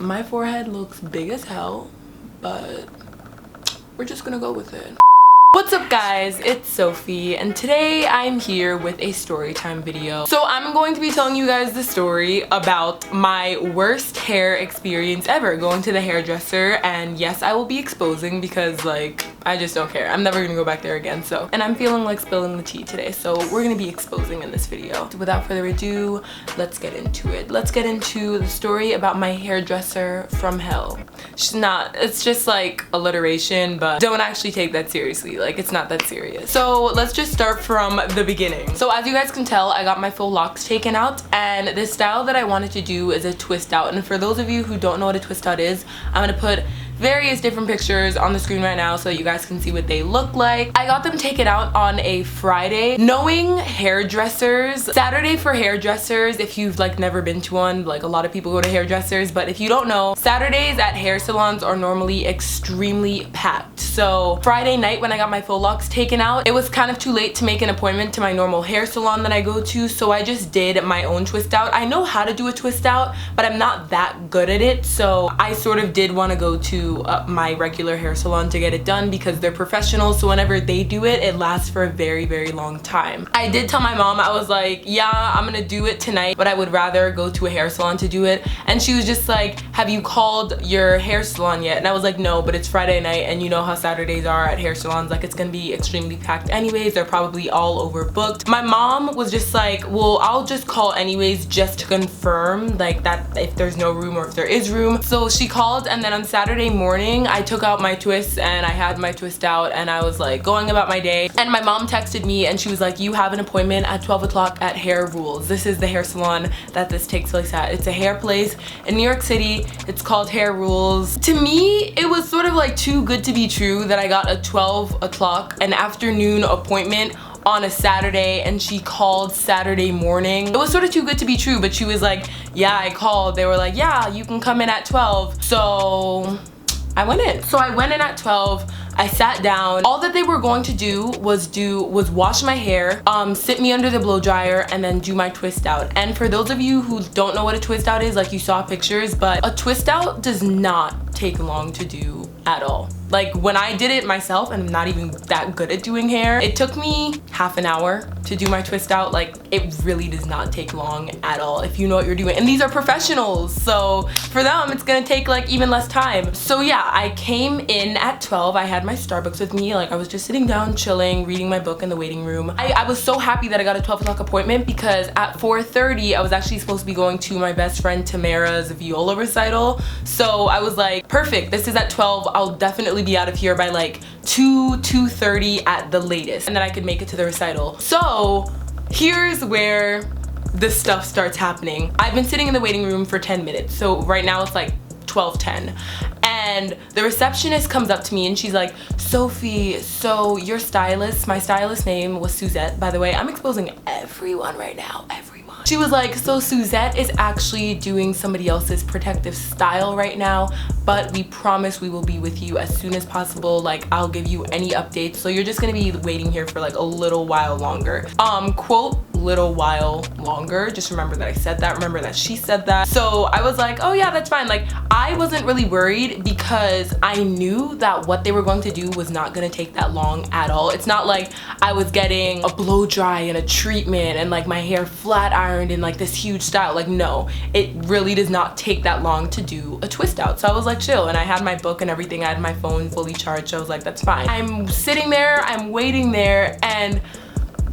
My forehead looks big as hell, but we're just gonna go with it. What's up guys, it's Sophie and today I'm here with a story time video. So I'm going to be telling you guys the story about my worst hair experience ever, going to the hairdresser. And yes, I will be exposing because like I just don't care. I'm never gonna go back there again. So, and I'm feeling like spilling the tea today, so we're gonna be exposing in this video. So without further ado, let's get into it. Let's get into the story about my hairdresser from hell. It's just like alliteration, but don't actually take that seriously. Like, it's not that serious. So let's just start from the beginning. So as you guys can tell, I got my faux locks taken out, and the style that I wanted to do is a twist out. And for those of you who don't know what a twist out is, I'm gonna put various different pictures on the screen right now so that you guys can see what they look like. I got them taken out on a Friday. Knowing hairdressers, Saturday for hairdressers, if you've like never been to one, like a lot of people go to hairdressers, but if you don't know, Saturdays at hair salons are normally extremely packed. So Friday night when I got my faux locks taken out, it was kind of too late to make an appointment to my normal hair salon that I go to, so I just did my own twist out. I know how to do a twist out, but I'm not that good at it, so I sort of did want to go to my regular hair salon to get it done because they're professionals, so whenever they do it, it lasts for a very, very long time. I did tell my mom, I was like, yeah, I'm gonna do it tonight, but I would rather go to a hair salon to do it. And she was just like, have you called your hair salon yet? And I was like, no, but it's Friday night and you know how Saturdays are at hair salons, like it's gonna be extremely packed anyways, they're probably all overbooked. My mom was just like, well, I'll just call anyways just to confirm like that if there's no room or if there is room. So she called, and then on Saturday morning I took out my twists and I had my twist out and I was like going about my day, and my mom texted me and she was like, you have an appointment at 12 o'clock at Hair Rules. This is the hair salon that this takes place at. It's a hair place in New York City. It's called Hair Rules. To me, it was sort of like too good to be true that I got a 12 o'clock an afternoon appointment on a Saturday, and she called Saturday morning. It was sort of too good to be true, but she was like, yeah, I called. They were like, yeah, you can come in at 12. So I went in. So I went in at 12. I sat down. All that they were going to do was wash my hair, sit me under the blow dryer, and then do my twist out. And for those of you who don't know what a twist out is, like you saw pictures, but a twist out does not take long to do at all. Like when I did it myself, and I'm not even that good at doing hair, it took me half an hour to do my twist out. Like it really does not take long at all if you know what you're doing. And these are professionals, so for them it's gonna take like even less time. So yeah, I came in at 12. I had my Starbucks with me. Like I was just sitting down chilling, reading my book in the waiting room. I was so happy that I got a 12 o'clock appointment because at 4:30 I was actually supposed to be going to my best friend Tamara's viola recital. So I was like, perfect, this is at 12. I'll definitely be out of here by like 2:30 at the latest, and then I could make it to the recital. So here's where the stuff starts happening. I've been sitting in the waiting room for 10 minutes. So right now it's like 12:10. And the receptionist comes up to me and she's like, Sophie, so your stylist, my stylist name was Suzette, by the way. I'm exposing everyone right now, everyone. She was like, so Suzette is actually doing somebody else's protective style right now, but we promise we will be with you as soon as possible. Like I'll give you any updates. So you're just gonna be waiting here for like a little while longer. Quote, little while longer. Just remember that I said that, remember that she said that. So I was like, oh yeah, that's fine. Like I wasn't really worried because I knew that what they were going to do was not gonna take that long at all. It's not like I was getting a blow dry and a treatment and like my hair flat ironed in like this huge style. Like no, it really does not take that long to do a twist out. So I was like chill, and I had my book and everything. I had my phone fully charged. So I was like, that's fine. I'm sitting there, I'm waiting there, and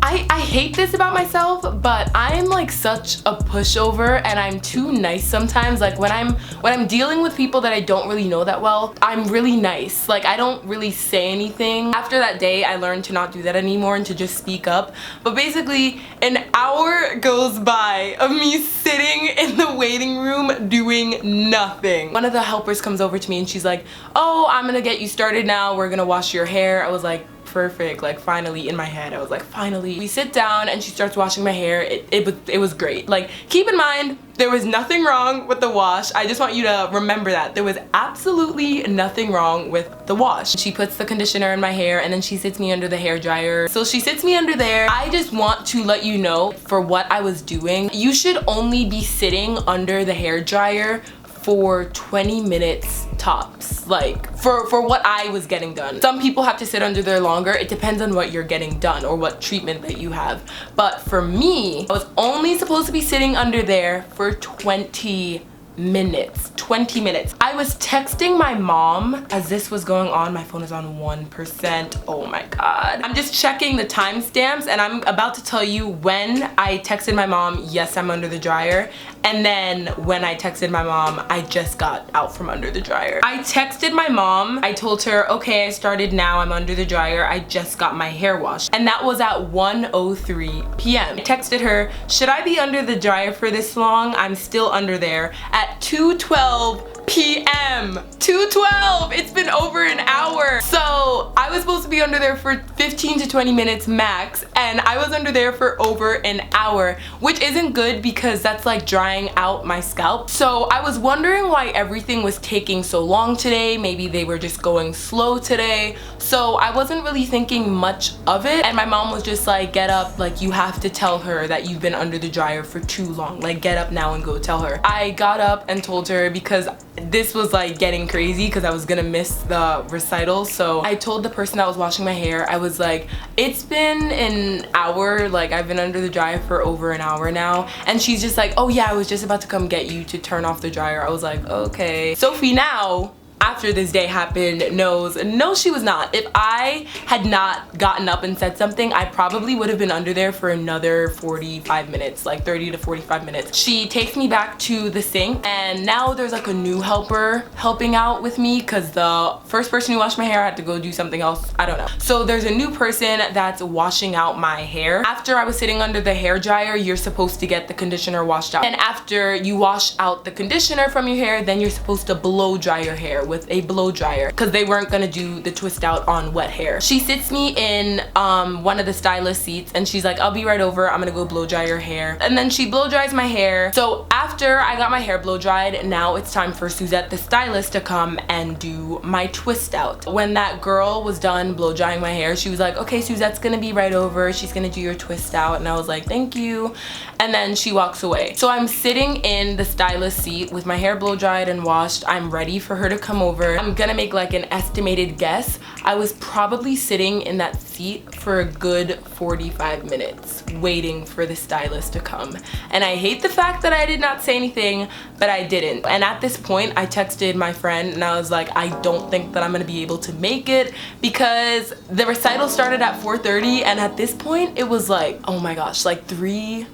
I hate this about myself, but I'm like such a pushover and I'm too nice sometimes. Like when I'm dealing with people that I don't really know that well, I'm really nice. Like I don't really say anything. After that day, I learned to not do that anymore and to just speak up. But basically, an hour goes by of me sitting in the waiting room doing nothing. One of the helpers comes over to me and she's like, oh, I'm gonna get you started now. We're gonna wash your hair. I was like, perfect. Like finally, in my head I was like, finally. We sit down and she starts washing my hair. It was great. Like keep in mind, there was nothing wrong with the wash. I just want you to remember that there was absolutely nothing wrong with the wash. She puts the conditioner in my hair and then she sits me under the hair dryer. So she sits me under there. I just want to let you know, for what I was doing, you should only be sitting under the hair dryer for 20 minutes tops, like for what I was getting done. Some people have to sit under there longer. It depends on what you're getting done or what treatment that you have. But for me, I was only supposed to be sitting under there for 20 minutes. 20 minutes. I was texting my mom as this was going on. My phone is on 1%. Oh my god. I'm just checking the timestamps and I'm about to tell you when I texted my mom, yes, I'm under the dryer, and then when I texted my mom, I just got out from under the dryer. I texted my mom. I told her, okay, I started now. I'm under the dryer. I just got my hair washed. And that was at 1:03 p.m. I texted her, should I be under the dryer for this long? I'm still under there at 2:12 p.m. 2:12. It's been over an hour. So I was supposed to be under there for 15 to 20 minutes max, and I was under there for over an hour, which isn't good because that's like drying out my scalp. So I was wondering why everything was taking so long today. Maybe they were just going slow today. So I wasn't really thinking much of it, and my mom was just like, get up, like you have to tell her that you've been under the dryer for too long, like get up now and go tell her. I got up and told her because this was like getting crazy because I was gonna miss the recital. So I told the person that was washing my hair, I was like, it's been an hour, like I've been under the dryer for over an hour now. And she's just like, oh yeah, I was just about to come get you to turn off the dryer. I was like, okay. Sophie now, after this day happened, knows no, she was not. If I had not gotten up and said something, I probably would have been under there for another 45 minutes, like 30 to 45 minutes. She takes me back to the sink, and now there's like a new helper helping out with me because the first person who washed my hair had to go do something else. I don't know. So there's a new person that's washing out my hair. After I was sitting under the hair dryer, you're supposed to get the conditioner washed out. And after you wash out the conditioner from your hair, then you're supposed to blow dry your hair with a blow dryer because they weren't gonna do the twist out on wet hair. She sits me in one of the stylist seats and she's like, I'll be right over, I'm gonna go blow dry your hair. And then she blow dries my hair. So after I got my hair blow dried, now it's time for Suzette the stylist to come and do my twist out. When that girl was done blow drying my hair, she was like, okay, Suzette's gonna be right over, she's gonna do your twist out. And I was like, thank you. And then she walks away. So I'm sitting in the stylist seat with my hair blow dried and washed. I'm ready for her to come over. I'm gonna make like an estimated guess. I was probably sitting in that seat for a good 45 minutes waiting for the stylist to come. And I hate the fact that I did not say anything, but I didn't. And at this point, I texted my friend and I was like, I don't think that I'm gonna be able to make it because the recital started at 4:30, and at this point it was like, oh my gosh, like 3:10,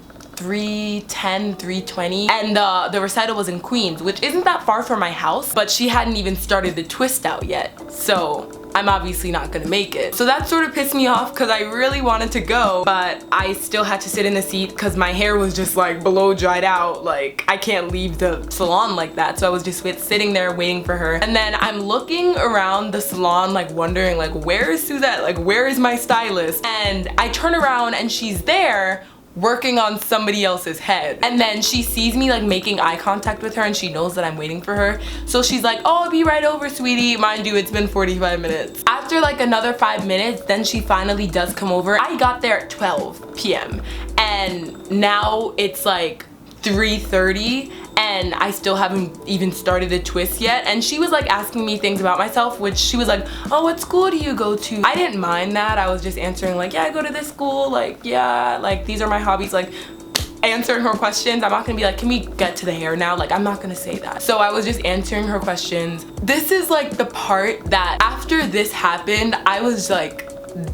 3:20, and the recital was in Queens, which isn't that far from my house, but she hadn't even started the twist out yet. So I'm obviously not gonna make it. So that sort of pissed me off because I really wanted to go, but I still had to sit in the seat because my hair was just like blow dried out. Like I can't leave the salon like that. So I was just sitting there waiting for her. And then I'm looking around the salon like wondering like, where is Suzette? Like where is my stylist? And I turn around and she's there working on somebody else's head. And then she sees me like making eye contact with her and she knows that I'm waiting for her. So she's like, oh, I'll be right over, sweetie. Mind you, it's been 45 minutes. After like another 5 minutes, then she finally does come over. I got there at 12 p.m. and now it's like 3:30 and I still haven't even started the twist yet. And she was like asking me things about myself, which she was like, oh, what school do you go to? I didn't mind that. I was just answering like, yeah, I go to this school, like, yeah, like these are my hobbies, like answering her questions. I'm not gonna be like, can we get to the hair now? Like I'm not gonna say that. So I was just answering her questions. This is like the part that after this happened, I was like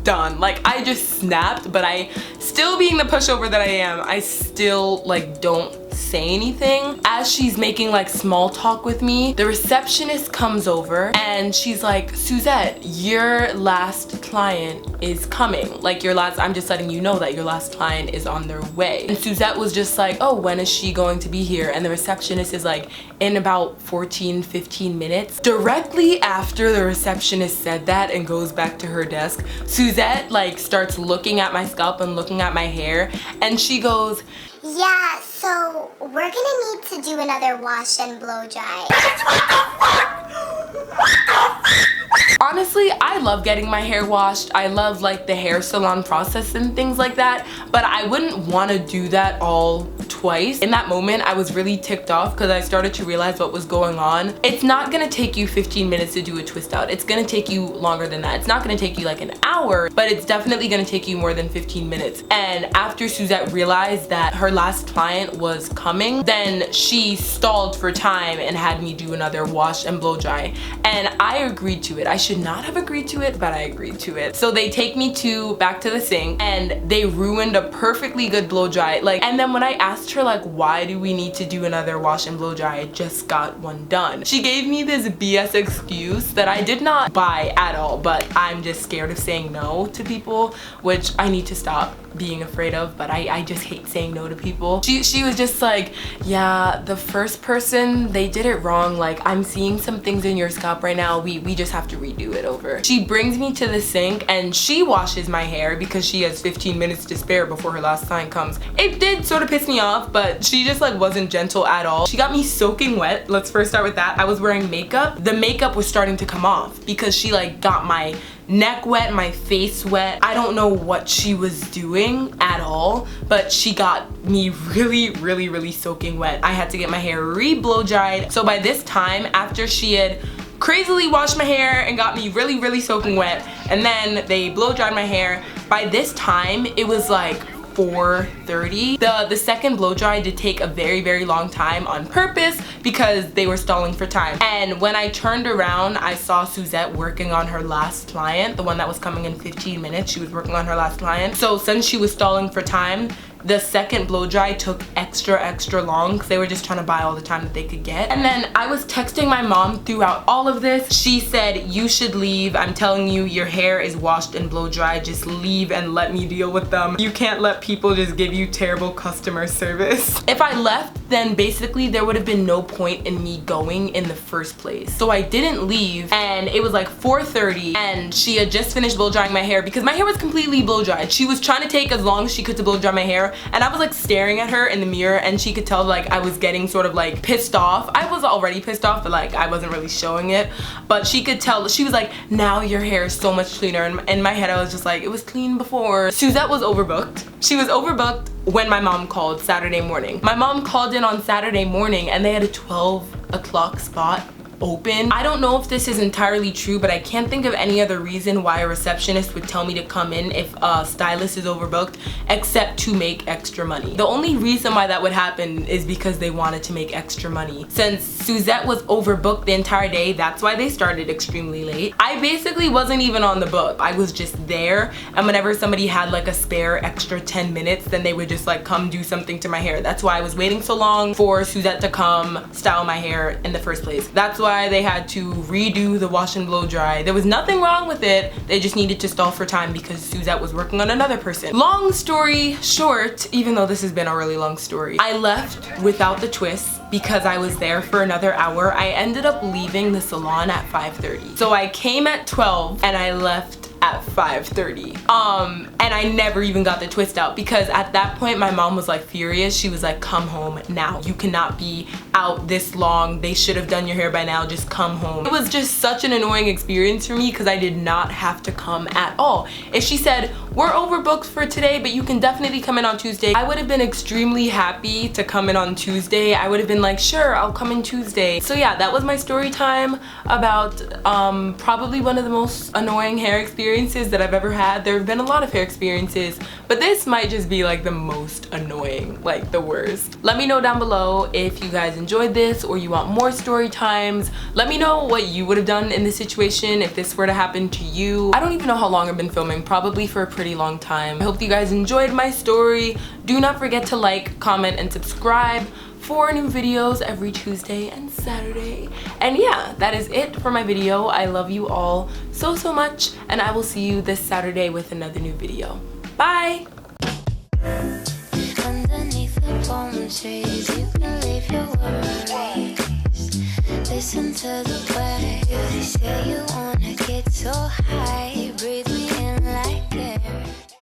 done. Like I just snapped, but I still, being the pushover that I am, I still like don't say anything. As she's making like small talk with me, the receptionist comes over and she's like, Suzette, your last client is coming. Like your last, I'm just letting you know that your last client is on their way. And Suzette was just like, oh, when is she going to be here? And the receptionist is like, in about 14-15 minutes. Directly after the receptionist said that and goes back to her desk, Suzette like starts looking at my scalp and looking at my hair, and she goes, yeah, so we're gonna need to do another wash and blow dry. Honestly, I love getting my hair washed. I love like the hair salon process and things like that, but I wouldn't want to do that all twice. In that moment, I was really ticked off because I started to realize what was going on. It's not gonna take you 15 minutes to do a twist out. It's gonna take you longer than that. It's not gonna take you like an hour, but it's definitely gonna take you more than 15 minutes. And after Suzette realized that her last client was coming, then she stalled for time and had me do another wash and blow dry. And I agreed to it. I should not have agreed to it, but I agreed to it. So they take me back to the sink and they ruined a perfectly good blow dry. And then when I asked her why do we need to do another wash and blow dry, I just got one done, she gave me this BS excuse that I did not buy at all, but I'm just scared of saying no to people, which I need to stop being afraid of, but I just hate saying no to people. She was just like, yeah, the first person, they did it wrong. I'm seeing some things in your scalp right now. We just have to redo it over. She brings me to the sink and she washes my hair because she has 15 minutes to spare before her last client comes. It did sort of piss me off, but she just wasn't gentle at all. She got me soaking wet. Let's first start with that. I was wearing makeup. The makeup was starting to come off because she got my neck wet, my face wet. I don't know what she was doing at all, but she got me really soaking wet. I had to get my hair re-blow dried. So by this time, after she had crazily washed my hair and got me really soaking wet, and then they blow dried my hair, by this time it was 4:30. The second blow dry did take a very long time on purpose because they were stalling for time. And when I turned around, I saw Suzette working on her last client, the one that was coming in 15 minutes. She was working on her last client. So since she was stalling for time, the second blow dry took extra long because they were just trying to buy all the time that they could get. And then I was texting my mom throughout all of this. She said, you should leave. I'm telling you, your hair is washed and blow dry. Just leave and let me deal with them. You can't let people just give you terrible customer service. If I left, then basically there would have been no point in me going in the first place. So I didn't leave, and it was 4:30 and she had just finished blow drying my hair because my hair was completely blow dried. She was trying to take as long as she could to blow dry my hair, and I was staring at her in the mirror, and she could tell I was getting sort of pissed off. I was already pissed off, but I wasn't really showing it, but she could tell. She was like, now your hair is so much cleaner, and in my head I was just it was clean before. Suzette was overbooked. She was overbooked when my mom called Saturday morning. My mom called in on Saturday morning and they had a 12 o'clock spot open. I don't know if this is entirely true, but I can't think of any other reason why a receptionist would tell me to come in if a stylist is overbooked except to make extra money. The only reason why that would happen is because they wanted to make extra money. Since Suzette was overbooked the entire day, that's why they started extremely late. I basically wasn't even on the book. I was just there, and whenever somebody had a spare extra 10 minutes, then they would just come do something to my hair. That's why I was waiting so long for Suzette to come style my hair in the first place. That's why they had to redo the wash and blow dry. There was nothing wrong with it. They just needed to stall for time because Suzette was working on another person. Long story short, even though this has been a really long story, I left without the twists because I was there for another hour. I ended up leaving the salon at 5:30. So I came at 12 and I left at 5:30. And I never even got the twist out because at that point my mom was furious. She was come home now. You cannot be out this long. They should have done your hair by now. Just come home. It was just such an annoying experience for me because I did not have to come at all. If she said, we're overbooked for today, but you can definitely come in on Tuesday, I would have been extremely happy to come in on Tuesday. I would have been sure, I'll come in Tuesday. So yeah, that was my story time about probably one of the most annoying hair experiences that I've ever had. There have been a lot of hair experiences, but this might just be the most annoying, the worst. Let me know down below if you guys enjoyed this or you want more story times. Let me know what you would have done in this situation if this were to happen to you. I don't even know how long I've been filming, probably for a pretty long time. I hope you guys enjoyed my story. Do not forget to like, comment, and subscribe for new videos every Tuesday and Saturday. And yeah, that is it for my video. I love you all so much, and I will see you this Saturday with another new video. Bye! Underneath the palm trees, you can leave your worries. Listen to the way they say you wanna get so high.